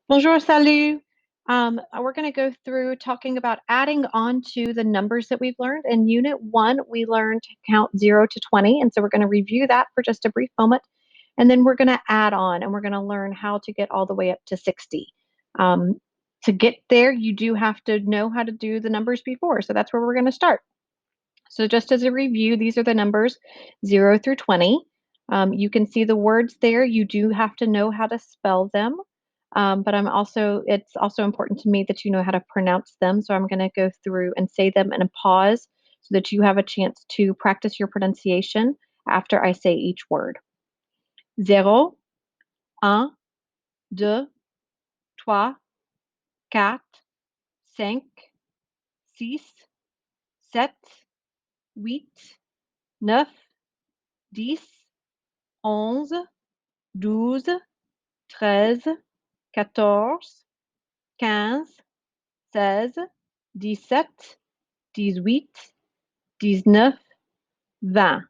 Bonjour, salut. We're going to go through talking about adding on to the numbers that we've learned. In Unit 1, we learned to count 0 to 20, and so we're going to review that for just a brief moment, and then we're going to add on, and we're going to learn how to get all the way up to 60. Um, to get there, you do have to know how to do the numbers before, so that's where we're going to start. So just as a review, these are the numbers 0 through 20. You can see the words there. You do have to know how to spell them. But it's also important to me that you know how to pronounce them. So I'm going to go through and say them in a pause so that you have a chance to practice your pronunciation after I say each word. 0, 1, 2, 3, 4, 5, 6, 7, 8, 9, 10, 11, 12, 13, 14, 15, 16, 17, 18, 19, 20.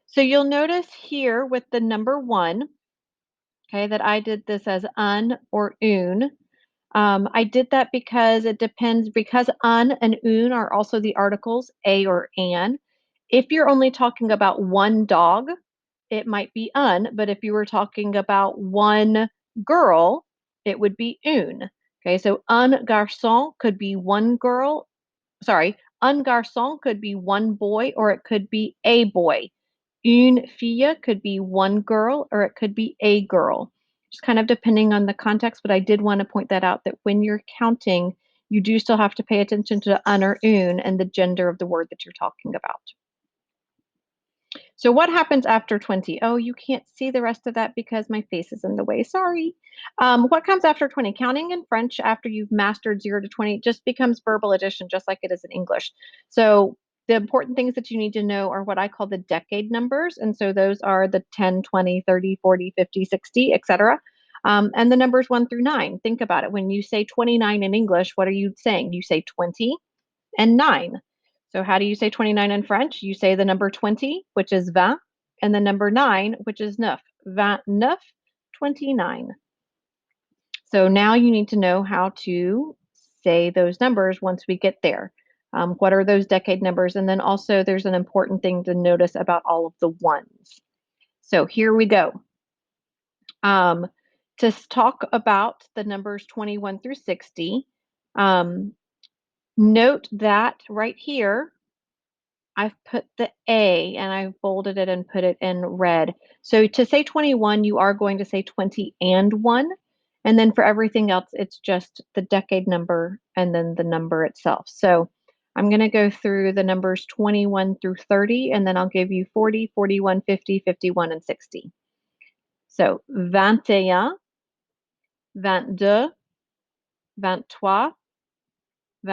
So you'll notice here with the number 1, okay, that I did this as un or un. I did that because it depends, because un and un are also the articles a or an. If you're only talking about one dog, it might be un, but if you were talking about one girl, it would be une. Okay, so un garçon could be one girl. Sorry, un garçon could be one boy or it could be a boy. Une fille could be one girl or it could be a girl. Just kind of depending on the context, but I did want to point that out that when you're counting, you do still have to pay attention to un or une and the gender of the word that you're talking about. So what happens after 20? Oh, you can't see the rest of that because my face is in the way. Sorry. What comes after 20? Counting in French after you've mastered 0 to 20 just becomes verbal addition, just like it is in English. So the important things that you need to know are what I call the decade numbers. And so those are the 10, 20, 30, 40, 50, 60, etc. And the numbers 1 through 9. Think about it. When you say 29 in English, what are you saying? You say 20 and 9. So how do you say 29 in French? You say the number 20, which is 20, and the number 9, which is neuf. 29, 29. So now you need to know how to say those numbers once we get there. What are those decade numbers? And then also there's an important thing to notice about all of the ones. So here we go. To talk about the numbers 21 through 60, note that right here, I've put the A and I've bolded it and put it in red. So to say 21, you are going to say 20 and 1. And then for everything else, it's just the decade number and then the number itself. So I'm going to go through the numbers 21 through 30, and then I'll give you 40, 41, 50, 51, and 60. So 21, 22, 23, 24,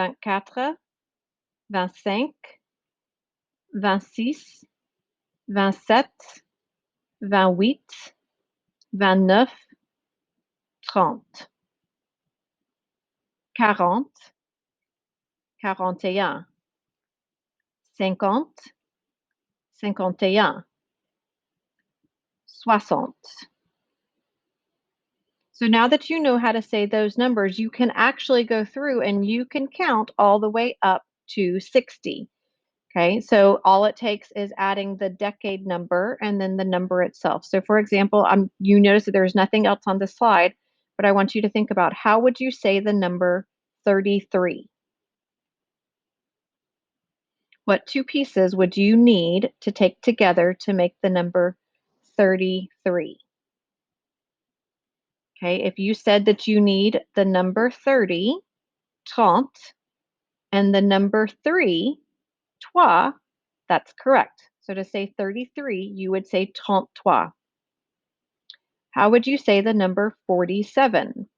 25, 26, 27, 28, 29, 30, 40, 41, 50, 51, 60. So now that you know how to say those numbers, you can actually go through and you can count all the way up to 60. Okay, so all it takes is adding the decade number and then the number itself. So for example, you notice that there's nothing else on the slide, but I want you to think about how would you say the number 33? What two pieces would you need to take together to make the number 33? Okay, if you said that you need the number 30, 30, and the number 3, 3, that's correct. So to say 33, you would say 33. How would you say the number 47?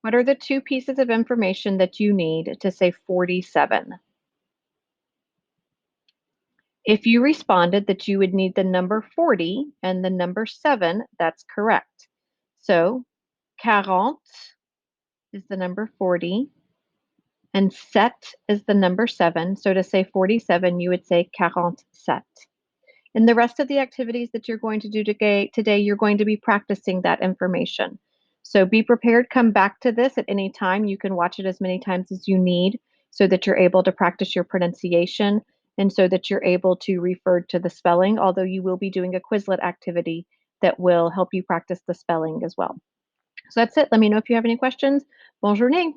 What are the two pieces of information that you need to say 47? If you responded that you would need the number 40 and the number 7, that's correct. So 40 is the number 40 and 7 is the number 7. So to say 47, you would say 47. In the rest of the activities that you're going to do today, you're going to be practicing that information. So be prepared, come back to this at any time. You can watch it as many times as you need so that you're able to practice your pronunciation and so that you're able to refer to the spelling, although you will be doing a Quizlet activity that will help you practice the spelling as well. So that's it. Let me know if you have any questions. Bonne journée.